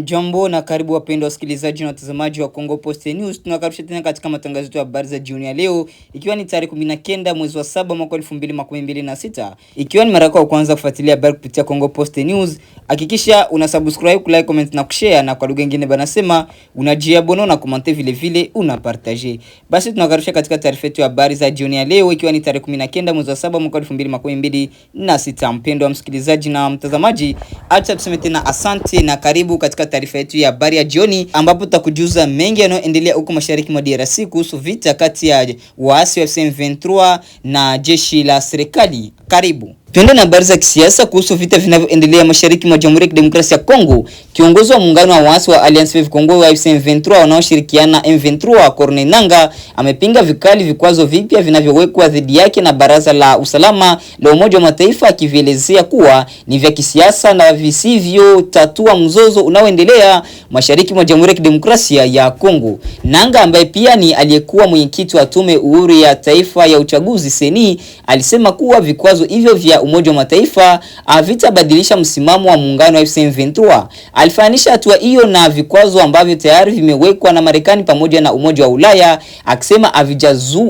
Jambo na karibu wapendwa wasikilizaji na watazamaji wa Congo Post News. Tunakaribisha tena katika matangazo yetu ya habari za jioni ya leo, ikiwa ni tarehe 19 mwezi wa 7 mwaka 2026. Ikiwa ni mara yako ya kwanza kufuatilia habari kupitia Congo Post News, hakikisha una subscribe, like, comment na kushare, na kwa lugha nyingine banasema unajiabone na comment vile vile una partager. Basi tunakaribisha katika taarifa yetu ya habari za jioni ya leo, ikiwa ni tarehe 19 mwezi wa 7 mwaka 2026. Mpendwa msikilizaji na mtazamaji, acha tuseme tena asante na karibu katika taarifa yetu ya habari ya jioni, ambapo tutakujuza mengi yanayoendelea huko mashariki mwa DRC kuhusu vita kati ya waasi wa M23 na jeshi la serikali. Karibu. Tuende na habari za kisiasa kuhusu vita vinavyoendelea mashariki mwa Jamhuri ya Kidemokrasia ya Kongo. Kiongozi wa muungano wa waasi wa Alliance Fleuve Congo wa M23 wanaoshirikiana M23 Corneille Nangaa amepinga vikali vikwazo vipya vinavyowekwa dhidi yake na Baraza la Usalama la Umoja wa Mataifa, akivielezea kuwa ni vya kisiasa na visivyo tatua mzozo unaoendelea mashariki mwa Jamhuri ya Kidemokrasia ya Kongo. Nangaa, ambaye pia ni aliyekuwa mwenyekiti wa tume huru ya taifa ya uchaguzi seni, alisema kuwa vikwazo hivyo vya Umoja wa Mataifa havitabadilisha msimamo wa muungano wa M23. Alifanisha hatua hiyo na vikwazo ambavyo tayari vimewekwa na Marekani pamoja na Umoja wa Ulaya, akisema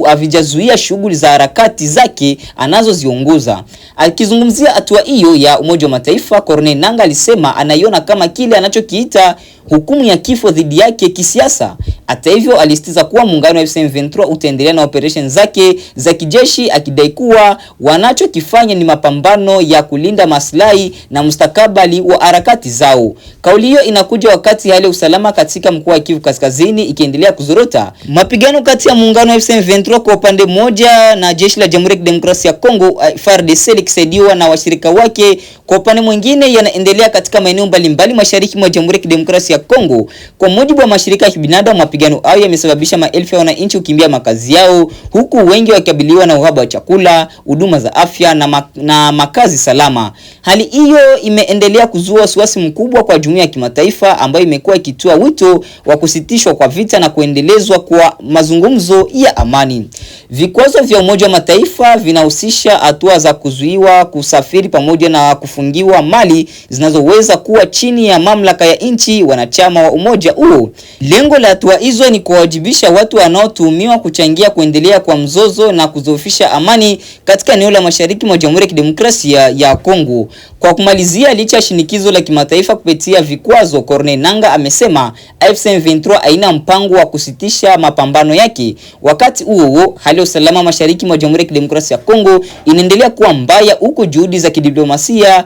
havijazuia shughuli za harakati zake anazoziongoza. Akizungumzia hatua hiyo ya Umoja wa Mataifa, Corneille Nangaa alisema anaiona kama kile anachokiita hukumu ya kifo dhidi yake kisiasa. Hata hivyo, alisitiza kuwa muungano wa M23 utaendelea na operation zake za kijeshi, akidai kuwa wanachokifanya ni mapambano ya kulinda maslahi na mustakabali wa harakati zao. Kauli hiyo inakuja wakati hali ya usalama katika mkoa wa Kivu Kaskazini ikiendelea kuzorota. Mapigano kati ya muungano wa M23 kwa upande mmoja na jeshi la Jamhuri ya Kidemokrasia ya Kongo FARDC likisaidiwa na washirika wake kwa upande mwingine yanaendelea katika maeneo mbalimbali mashariki mwa Jamhuri ya Kidemokrasia ya Kongo. Kwa mujibu wa mashirika ya kibinadamu, mapigano hayo yamesababisha maelfu ya wananchi kukimbia makazi yao, huku wengi wakikabiliwa na uhaba wa chakula, huduma za afya na makazi salama. Hali hiyo imeendelea kuzua wasiwasi mkubwa kwa jumuiya ya kimataifa, ambayo imekuwa ikitoa wito wa kusitishwa kwa vita na kuendelezwa kwa mazungumzo ya amani. Vikwazo vya Umoja wa Mataifa vinahusisha hatua za kuzuiwa kusafiri pamoja na kufungiwa mali zinazoweza kuwa chini ya mamlaka ya nchi wanachama wa umoja huo. Lengo la hatua hizo ni kuwajibisha watu wanaotuhumiwa kuchangia kuendelea kwa mzozo na kudhoofisha amani katika eneo la mashariki mwa Jamhuri ya Kidemokrasia ya Kongo. Kwa kumalizia, licha ya shinikizo la kimataifa kupitia vikwazo, Corneille Nangaa amesema M23 haina mpango wa kusitisha mapambano yake. Wakati huo, hali ya usalama mashariki mwa Jamhuri ya Kidemokrasia ya Kongo inaendelea kuwa mbaya, huko juhudi za kidiplomasia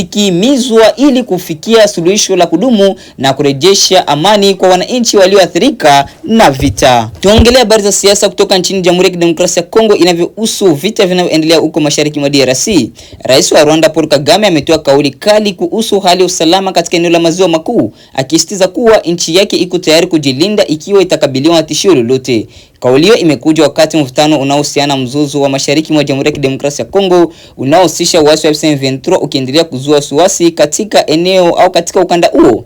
zikimizwa ili kufikia suluhisho la kudumu na kurejesha amani kwa wananchi walioathirika na vita. Tuongelee habari za siasa kutoka nchini Jamhuri ya Kidemokrasia ya Kongo inavyohusu vita vinavyoendelea huko mashariki mwa DRC. Rais wa Rwanda Paul Kagame ametoa kauli kali kuhusu hali ya usalama katika eneo la Maziwa Makuu, akisisitiza kuwa nchi yake iko tayari kujilinda ikiwa itakabiliwa na tishio lolote. Kauli hiyo imekuja wakati mvutano unaohusiana mzozo wa mashariki mwa Jamhuri ya Kidemokrasia ya Kongo unaohusisha waasi wa M23 ukiendelea kuzua wasiwasi katika eneo au katika ukanda huo.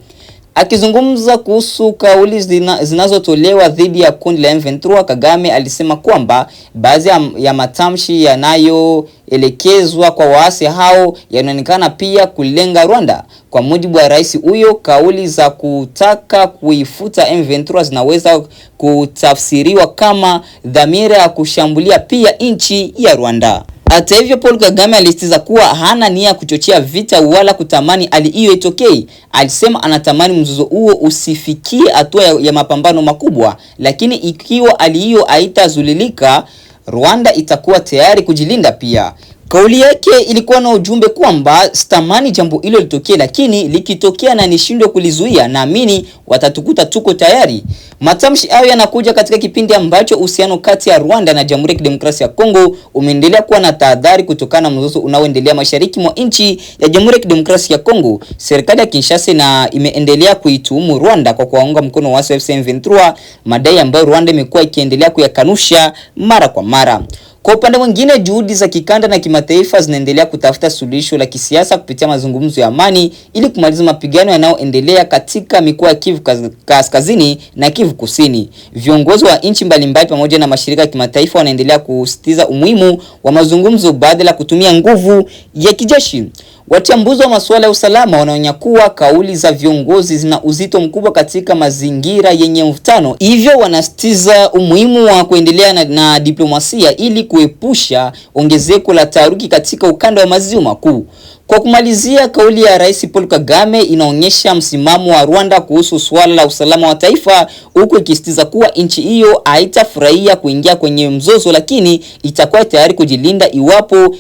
Akizungumza kuhusu kauli zinazotolewa dhidi ya kundi la M23, Kagame alisema kwamba baadhi ya matamshi yanayoelekezwa kwa waasi hao yanaonekana pia kulenga Rwanda. Kwa mujibu wa rais huyo, kauli za kutaka kuifuta M23 zinaweza kutafsiriwa kama dhamira ya kushambulia pia nchi ya Rwanda. Hata hivyo, Paul Kagame alisitiza kuwa hana nia kuchochea vita wala kutamani hali hiyo itokee. Alisema anatamani mzozo huo usifikie hatua ya mapambano makubwa, lakini ikiwa hali hiyo haitazulilika, Rwanda itakuwa tayari kujilinda pia. Kauli yake ilikuwa na ujumbe kwamba sitamani jambo hilo litokee, lakini likitokea na nishindwe kulizuia, naamini watatukuta tuko tayari. Matamshi hayo yanakuja katika kipindi ambacho uhusiano kati ya Rwanda na Jamhuri ya Kidemokrasia ya Kongo umeendelea kuwa na tahadhari kutokana na mzozo unaoendelea mashariki mwa nchi ya Jamhuri ya Kidemokrasia ya Kongo. Serikali ya Kinshasa imeendelea kuituhumu Rwanda kwa kuwaunga mkono waasi wa M23, madai ambayo Rwanda imekuwa ikiendelea kuyakanusha mara kwa mara. Kwa upande mwingine, juhudi za kikanda na kimataifa zinaendelea kutafuta suluhisho la kisiasa kupitia mazungumzo ya amani ili kumaliza mapigano yanayoendelea katika mikoa ya Kivu Kaskazini na Kivu Kusini. Viongozi wa nchi mbalimbali pamoja na mashirika ya kimataifa wanaendelea kusisitiza umuhimu wa mazungumzo badala ya kutumia nguvu ya kijeshi. Wachambuzi wa masuala ya usalama wanaonya kuwa kauli za viongozi zina uzito mkubwa katika mazingira yenye mvutano, hivyo wanasitiza umuhimu wa kuendelea na diplomasia ili kuepusha ongezeko la taharuki katika ukanda wa maziwa makuu. Kwa kumalizia, kauli ya Rais Paul Kagame inaonyesha msimamo wa Rwanda kuhusu swala la usalama wa taifa, huku ikisitiza kuwa nchi hiyo haitafurahia kuingia kwenye mzozo, lakini itakuwa tayari kujilinda iwapo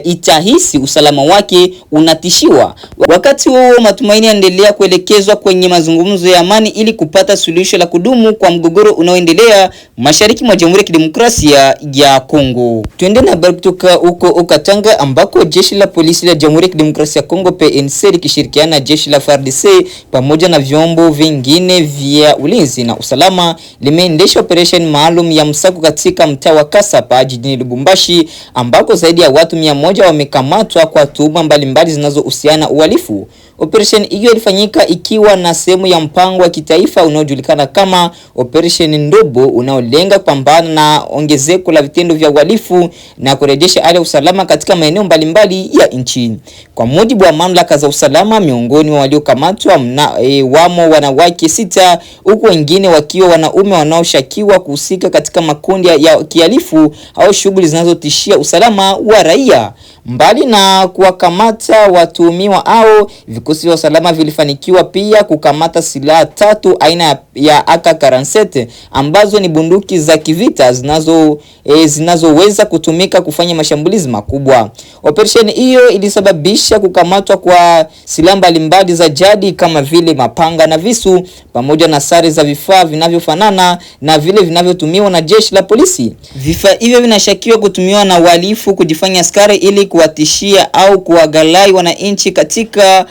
itahisi usalama wake unatishiwa. Wakati huo, matumaini yanaendelea kuelekezwa kwenye mazungumzo ya amani ili kupata suluhisho la kudumu kwa mgogoro unaoendelea mashariki mwa Jamhuri ya Kidemokrasia ya Kongo. Tuende na habari kutoka huko Katanga ambako jeshi la polisi la Jamhuri ya Kidemokrasia ya Kongo PNC likishirikiana na jeshi la FARDC pamoja na vyombo vingine vya ulinzi na usalama limeendesha operation maalum ya msako katika mtaa wa Kasapa jijini Lubumbashi, ambako zaidi ya watu 100 wamekamatwa kwa tuhuma mbalimbali zinazohusiana uhalifu. Operation hiyo ilifanyika ikiwa na sehemu ya mpango wa kitaifa unaojulikana kama Operation Ndobo, unaolenga kupambana na ongezeko la vitendo vya uhalifu na kurejesha hali ya usalama katika maeneo mbalimbali ya nchi. Kwa mujibu wa mamlaka za usalama, miongoni wa waliokamatwa wamo wanawake 6, huku wengine wakiwa wanaume wanaoshukiwa kuhusika katika makundi ya kihalifu au shughuli zinazotishia usalama wa raia. Mbali na kuwakamata watuhumiwa hao, vikosi vya usalama vilifanikiwa pia kukamata silaha 3 aina ya AK-47 ambazo ni bunduki za kivita zinazoweza kutumika kufanya mashambulizi makubwa. Operation hiyo ilisababisha kukamatwa kwa silaha mbalimbali za jadi kama vile mapanga na visu, pamoja na sare za vifaa vinavyofanana na vile vinavyotumiwa na jeshi la polisi. Vifaa hivyo vinashakiwa kutumiwa na wahalifu kujifanya askari ili kuwatishia au kuwagalai wananchi katika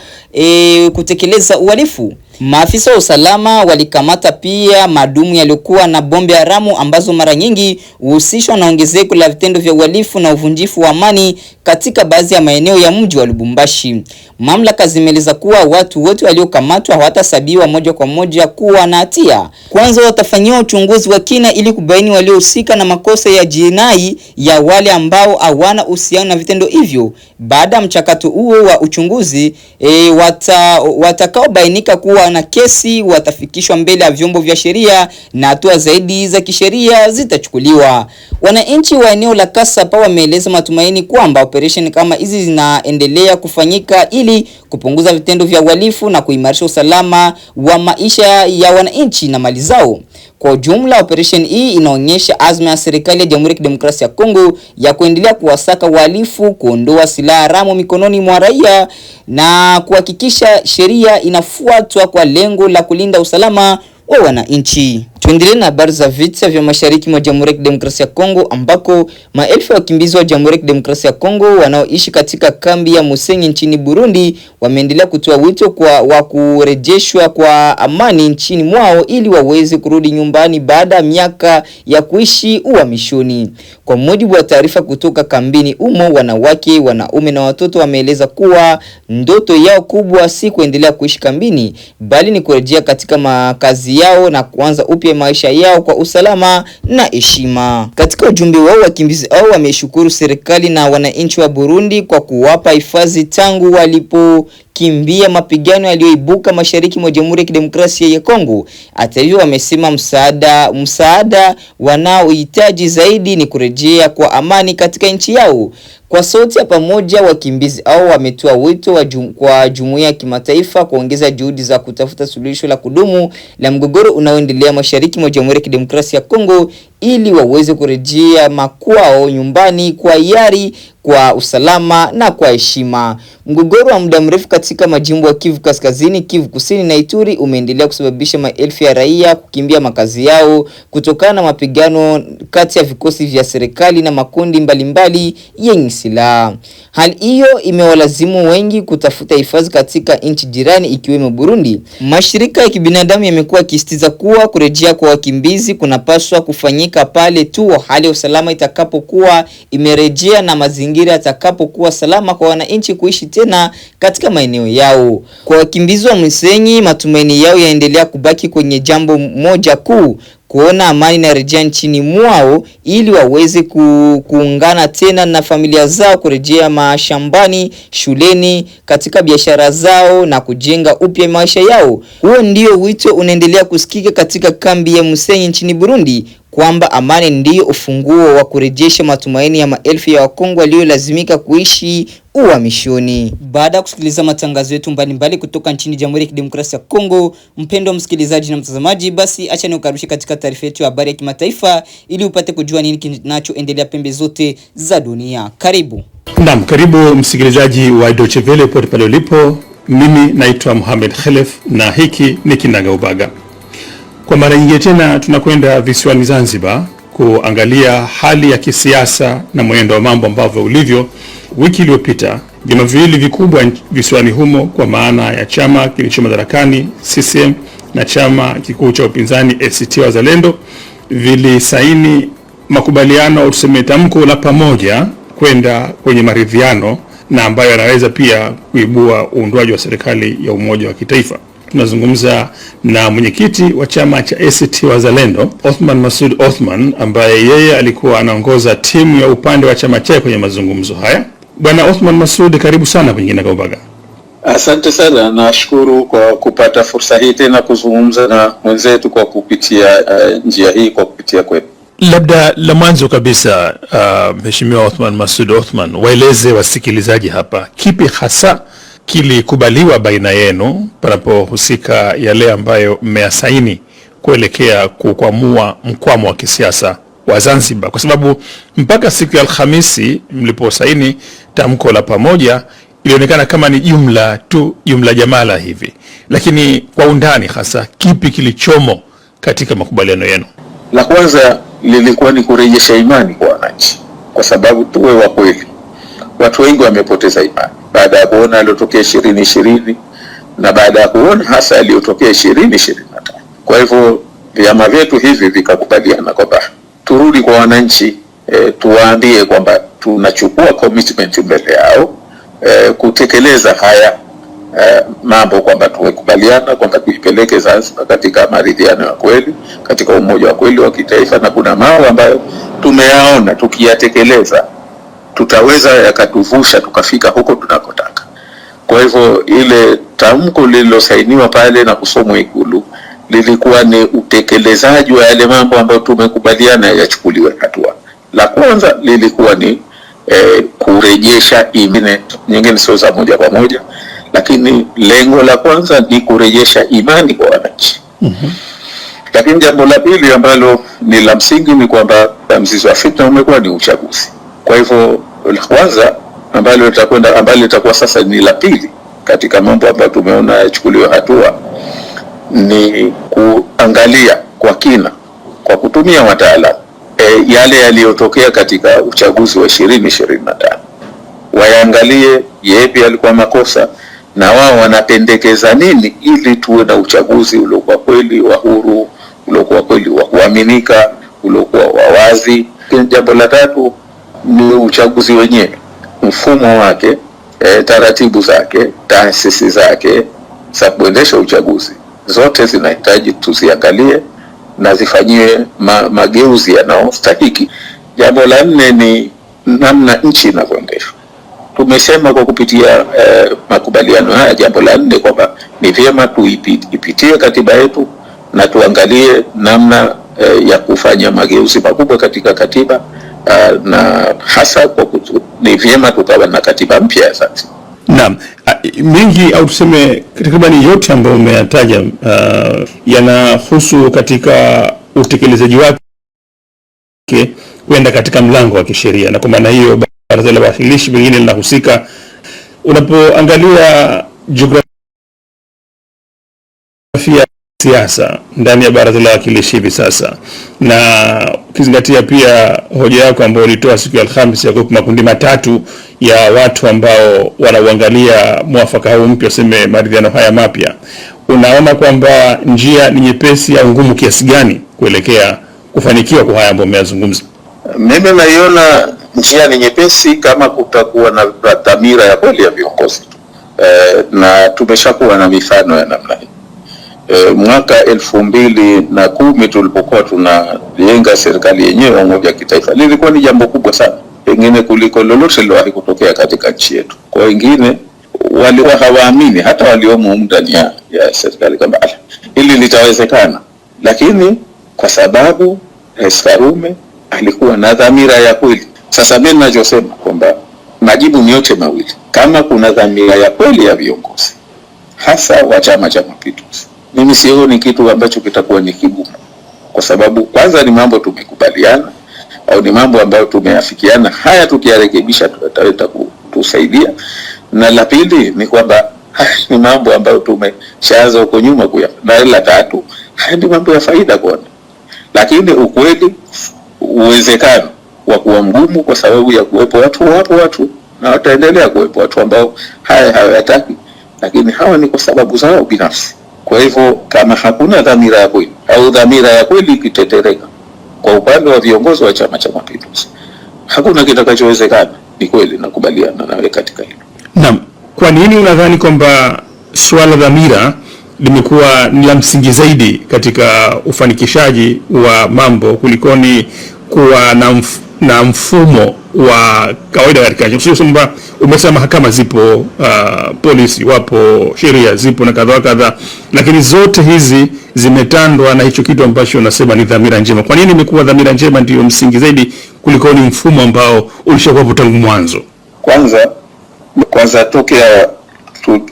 kutekeleza uhalifu. Maafisa wa usalama walikamata pia madumu yaliokuwa na bombe haramu ambazo mara nyingi huhusishwa na ongezeko la vitendo vya uhalifu na uvunjifu wa amani katika baadhi ya maeneo ya mji wa Lubumbashi. Mamlaka zimeeleza kuwa watu wote waliokamatwa hawatasabiwa moja kwa moja kuwa na hatia. Kwanza watafanyiwa uchunguzi wa kina ili kubaini waliohusika na makosa ya jinai ya wale ambao hawana uhusiano na vitendo hivyo. Baada ya mchakato huo wa uchunguzi, watakaobainika kuwa na kesi watafikishwa mbele ya vyombo vya sheria na hatua zaidi za kisheria zitachukuliwa. Wananchi wa eneo la Kasapa wameeleza matumaini kwamba operation kama hizi zinaendelea kufanyika ili kupunguza vitendo vya uhalifu na kuimarisha usalama wa maisha ya wananchi na mali zao. Kwa ujumla, operation hii inaonyesha azma ya serikali ya Jamhuri ya Kidemokrasia ya Kongo ya kuendelea kuwasaka wahalifu, kuondoa silaha haramu mikononi mwa raia na kuhakikisha sheria inafuatwa kwa lengo la kulinda usalama wa wananchi. Tuendelee na habari za vita vya mashariki mwa Jamhuri ya Kidemokrasia ya Kongo, ambako maelfu ya wakimbizi wa Jamhuri ya Kidemokrasia ya Kongo wanaoishi katika kambi ya Musenyi nchini Burundi wameendelea kutoa wito wa kurejeshwa kwa amani nchini mwao ili waweze kurudi nyumbani baada ya miaka ya kuishi uhamishoni. Kwa mujibu wa taarifa kutoka kambini humo, wanawake, wanaume na watoto wameeleza kuwa ndoto yao kubwa si kuendelea kuishi kambini, bali ni kurejea katika makazi yao na kuanza upya maisha yao kwa usalama na heshima. Katika ujumbe wao, wakimbizi hao wameshukuru serikali na wananchi wa Burundi kwa kuwapa hifadhi tangu walipokimbia mapigano yaliyoibuka mashariki mwa Jamhuri ya Kidemokrasia ya Kongo. Hata hivyo, wamesema msaada wanaohitaji zaidi ni kurejea kwa amani katika nchi yao. Kwa sauti ya pamoja, wakimbizi hao wametoa wito kwa jumuiya ya kimataifa kuongeza juhudi za kutafuta suluhisho la kudumu la mgogoro unaoendelea mashariki mwa Jamhuri ya Kidemokrasia ya Kongo ili waweze kurejea makwao nyumbani kwa hiari, kwa usalama na kwa heshima. Mgogoro wa muda mrefu katika majimbo ya Kivu Kaskazini, Kivu Kusini na Ituri umeendelea kusababisha maelfu ya raia kukimbia makazi yao kutokana na mapigano kati ya vikosi vya serikali na makundi mbalimbali yenye silaha. Hali hiyo imewalazimu wengi kutafuta hifadhi katika nchi jirani ikiwemo Burundi. Mashirika ya kibinadamu yamekuwa yakisisitiza kuwa kurejea kwa wakimbizi kunapaswa kufanyika itafanyika pale tu hali ya usalama itakapokuwa imerejea na mazingira yatakapokuwa salama kwa wananchi kuishi tena katika maeneo yao. Kwa wakimbizi wa Musenyi, matumaini yao yaendelea kubaki kwenye jambo moja kuu, kuona amani na rejea nchini mwao ili waweze kuungana tena na familia zao, kurejea mashambani, shuleni, katika biashara zao na kujenga upya maisha yao. Huo ndio wito unaendelea kusikika katika kambi ya Musenyi nchini Burundi, kwamba amani ndio ufunguo wa kurejesha matumaini ya maelfu ya Wakongo waliolazimika kuishi uhamishoni. Baada ya kusikiliza matangazo yetu mbalimbali kutoka nchini Jamhuri ya Kidemokrasia ya Kongo, mpendwa msikilizaji na mtazamaji, basi acha niukaribishe katika taarifa yetu ya habari ya kimataifa ili upate kujua nini kinachoendelea pembe zote za dunia. Karibu. Naam, karibu msikilizaji wa Deutsche Welle pote pale ulipo. Mimi naitwa Mohamed Khalef na hiki ni Kinaga Ubaga. Kwa mara nyingine tena tunakwenda visiwani Zanzibar kuangalia hali ya kisiasa na mwenendo wa mambo ambavyo ulivyo. Wiki iliyopita vyama viwili vikubwa visiwani humo, kwa maana ya chama kilicho madarakani CCM na chama kikuu cha upinzani ACT Wazalendo, vilisaini makubaliano au tuseme tamko la pamoja kwenda kwenye maridhiano, na ambayo yanaweza pia kuibua uundwaji wa serikali ya umoja wa kitaifa. Tunazungumza na mwenyekiti wa chama cha ACT Wazalendo, Othman Masoud Othman, ambaye yeye alikuwa anaongoza timu ya upande wa chama chake kwenye mazungumzo haya. Bwana Othman Masoud, karibu sana kwenye Kinaga Ubaga. Asante sana, nashukuru kwa kupata fursa hii tena kuzungumza na wenzetu kwa kupitia njia hii, kwa kupitia kwetu. Labda la mwanzo kabisa, Mheshimiwa Othman Masoud Othman, waeleze wasikilizaji hapa kipi hasa kilikubaliwa baina yenu panapohusika yale ambayo mmeyasaini kuelekea kukwamua mkwamo wa kisiasa wa Zanzibar, kwa sababu mpaka siku ya Alhamisi mliposaini tamko la pamoja ilionekana kama ni jumla jamala hivi, lakini kwa undani hasa kipi kilichomo katika makubaliano yenu? La kwanza lilikuwa ni kurejesha imani kwa wananchi, kwa sababu tuwe wa kweli, watu wengi wamepoteza imani baada ya kuona yaliyotokea 2020 na baada ya kuona hasa yaliyotokea 2025. Kwa hivyo vyama vyetu hivi vikakubaliana kwamba turudi kwa wananchi, tuwaambie kwamba tunachukua commitment mbele yao kutekeleza haya mambo, kwamba tumekubaliana kwamba tuipeleke Zanzibar katika maridhiano ya kweli, katika umoja wa kweli wa kitaifa, na kuna mambo ambayo tumeyaona tukiyatekeleza tutaweza yakatuvusha tukafika huko tunakotaka. Kwa hivyo ile tamko lililosainiwa pale na kusomwa Ikulu lilikuwa ni utekelezaji wa yale mambo ambayo tumekubaliana yachukuliwe hatua. La kwanza lilikuwa ni kurejesha imani, nyingine sio za moja kwa moja, lakini lengo la kwanza ni kurejesha imani kwa wananchi. Lakini jambo la pili ambalo ni la msingi ni kwamba mzizi wa fitna umekuwa ni uchaguzi. Kwa hivyo la kwanza ambalo litakuwa sasa ni la pili katika mambo ambayo tumeona yachukuliwe hatua ni kuangalia kwa kina kwa kutumia wataalamu yale yaliyotokea katika uchaguzi wa 2025. Waangalie yepi yalikuwa makosa na wao wanapendekeza nini ili tuwe na uchaguzi uliokuwa kweli wa huru, uliokuwa kweli wa kuaminika, uliokuwa wa wazi. Jambo la tatu ni uchaguzi wenyewe, mfumo wake, taratibu zake, taasisi zake za kuendesha uchaguzi, zote zinahitaji tuziangalie na zifanyiwe mageuzi yanayostahiki. Jambo la nne ni namna nchi inavyoendeshwa. Tumesema kwa kupitia makubaliano haya, jambo la nne kwamba ni vyema tuipitie katiba yetu na tuangalie namna ya kufanya mageuzi makubwa katika katiba, na hasa ni vyema tukawa na katiba mpya ya sasa. Naam, mengi au tuseme takriban yote ambayo umeyataja yanahusu katika utekelezaji wake kwenda katika mlango wa kisheria, na kwa maana hiyo Baraza la Wawakilishi pengine linahusika. Unapoangalia jiografia siasa ndani ya Baraza la Wawakilishi hivi sasa, na ukizingatia pia hoja yako ambayo ulitoa siku ya Alhamisi ya makundi matatu ya watu ambao wanauangalia mwafaka huu mpya, sema maridhiano haya mapya, unaona kwamba njia ni nyepesi au ngumu kiasi gani kuelekea kufanikiwa kwa haya ambayo mmeyazungumza? Mimi naiona njia ni nyepesi kama kutakuwa na dhamira ya kweli ya viongozi na tumeshakuwa na mifano ya namna hii. Mwaka 2010 tulipokuwa tunajenga serikali yenyewe ya umoja wa kitaifa, lilikuwa ni jambo kubwa sana, pengine kuliko lolote lilowahi kutokea katika nchi yetu. Kwa wengine walikuwa hawaamini, hata waliomo ndani ya serikali, kwamba hili litawezekana, lakini kwa sababu Rais Karume alikuwa na dhamira ya kweli. Sasa mimi ninachosema kwamba majibu ni yote mawili. Kama kuna dhamira ya kweli ya viongozi hasa wa Chama cha Mapinduzi, mimi sioni kitu ambacho kitakuwa ni kigumu, kwa sababu kwanza ni mambo tumekubaliana au ni mambo ambayo tumeafikiana, haya tukiyarekebisha tutaweza kutusaidia, na la pili ni kwamba ni mambo ambayo tumeshaanza huko nyuma na la tatu, haya ni mambo ya faida kwana. Lakini ukweli, uwezekano wa kuwa mgumu kwa sababu ya kuwepo watu na wataendelea kuwepo watu ambao haya hawataki, lakini hawa ni kwa sababu zao binafsi. Kwa hivyo kama hakuna dhamira ya kweli au dhamira ya kweli ikitetereka kwa upande wa viongozi wa Chama cha Mapinduzi, hakuna kitakachowezekana. Ni kweli, nakubaliana nawe katika hilo. Naam, kwa nini unadhani kwamba swala dhamira limekuwa ni la msingi zaidi katika ufanikishaji wa mambo kulikoni kuwa na mfumo wa kawaida katika nchi? Sio kwamba umesema mahakama zipo, polisi wapo, sheria zipo na kadha, lakini zote hizi zimetandwa na hicho kitu ambacho unasema ni dhamira njema. Kwa nini imekuwa dhamira njema ndio msingi zaidi kulikoni mfumo ambao ulishakuwa tangu mwanzo? Kwanza tokea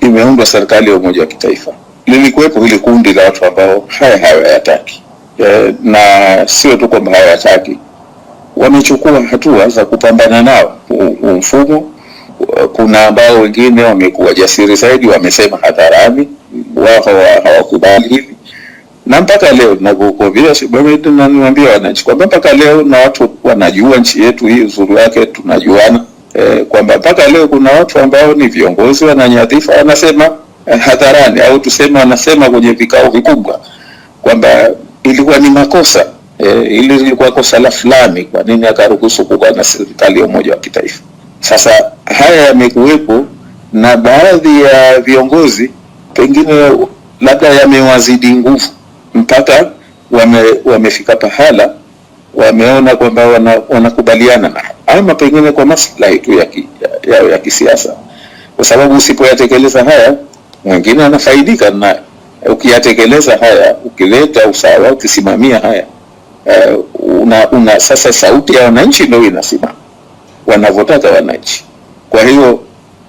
imeundwa serikali ya umoja wa kitaifa, lilikuwepo hili kundi la watu ambao hawayataki, na sio tu kwamba hawayataki, wamechukua hatua za kupambana nao mfumo. Kuna ambao wengine wamekuwa jasiri zaidi, wamesema hadharani wao hawakubali hili, na mpaka leo ninapokuambia na niwaambia wananchi kwamba mpaka leo, na watu wanajua nchi yetu hii uzuri wake, tunajuana kwamba mpaka leo kuna watu ambao ni viongozi wana nyadhifa wanasema hadharani, au tuseme wanasema kwenye vikao vikubwa kwamba ilikuwa ni makosa, ili ilikuwa kosa la fulani, kwa nini akaruhusu kuwa na serikali ya umoja wa kitaifa. Sasa haya yamekuwepo, na baadhi ya viongozi pengine labda yamewazidi nguvu mpaka wamefika pahala wameona kwamba wanakubaliana na, ama pengine kwa maslahi tu ya kisiasa, kwa sababu usipoyatekeleza haya mwingine anafaidika nayo. Ukiyatekeleza haya, ukileta usawa, ukisimamia haya, sasa sauti ya wananchi ndio inasimama wanavyotaka wananchi. Kwa hiyo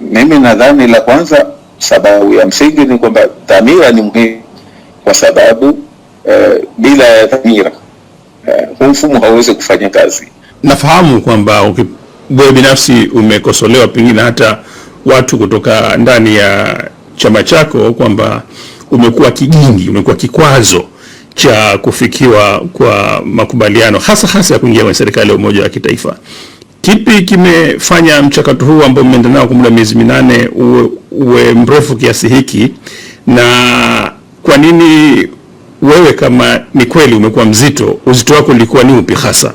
mimi nadhani la kwanza, sababu ya msingi ni kwamba dhamira ni muhimu, kwa sababu bila ya dhamira mfumo hauwezi kufanya kazi. Nafahamu kwamba wewe binafsi umekosolewa, pengine hata watu kutoka ndani ya chama chako, kwamba umekuwa kigingi, umekuwa kikwazo cha kufikiwa kwa makubaliano hasa ya kuingia kwenye serikali ya umoja wa kitaifa. Kipi kimefanya mchakato huu ambao umeenda nao kwa muda miezi 8 uwe mrefu kiasi hiki, na kwa nini wewe, kama ni kweli umekuwa mzito, uzito wako ulikuwa ni upi hasa?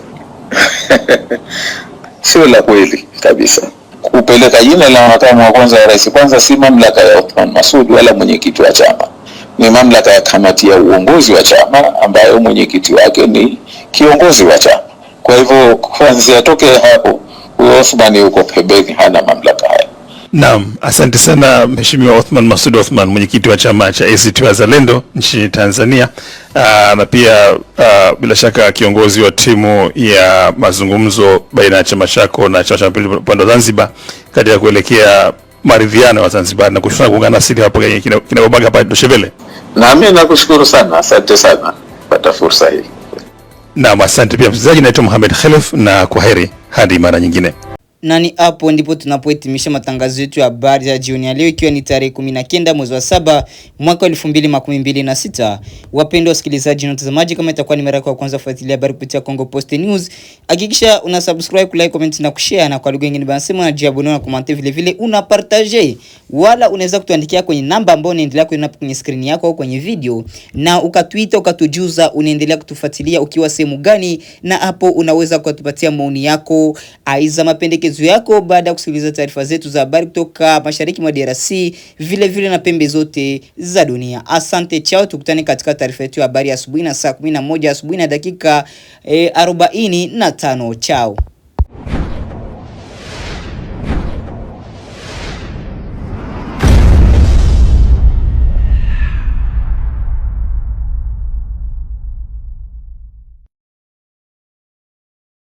Sio la kweli kabisa. Kupeleka jina la makamu wa kwanza wa rais kwanza si mamlaka ya Othman Masoud wala mwenyekiti wa chama, ni mamlaka ya kamati ya uongozi wa chama ambayo mwenyekiti wake ni kiongozi wa chama. Kwa hivyo kwanza atoke hapo, huyo Othman yuko pembeni, hana mamlaka haya. Naam, asante sana Mheshimiwa Othman Masoud Othman, mwenyekiti wa chama cha ACT Wazalendo nchini Tanzania, na pia bila shaka kiongozi wa timu ya mazungumzo baina ya chama chako na Chama cha Mapinduzi upande wa Zanzibar katika kuelekea maridhiano wa Zanzibar, na kushukuru kuungana nasi hapo kwenye Kinagobaga hapa Deutsche Welle. Na mimi nakushukuru sana, asante sana kupata fursa hii. Naam, asante pia msikilizaji. Naitwa Mohamed Khelef, na kwaheri hadi mara nyingine. Na ni hapo ndipo tunapohitimisha matangazo yetu ya habari ya jioni ya leo, ikiwa ni tarehe 19 mwezi wa 7 mwaka 2026. Wapendwa wasikilizaji na watazamaji, kama itakuwa ni mara yako ya kwanza kufuatilia habari kupitia Congo Post News, hakikisha una subscribe, like, comment na kushare, na kwa lugha nyingine banasema na jiabone na comment, vile vile una partage, wala unaweza kutuandikia kwenye namba ambayo unaendelea kuiona kwenye screen yako au kwenye video, na ukatweet ukatujuza unaendelea kutufuatilia ukiwa sehemu gani, na hapo unaweza kutupatia maoni yako, aiza mapendekezo yako baada ya kusikiliza taarifa zetu za habari kutoka mashariki mwa DRC, vile vile na pembe zote za dunia. Asante, chao, tukutane katika taarifa yetu ya habari asubuhi na saa 11 asubuhi na dakika 45. Chao.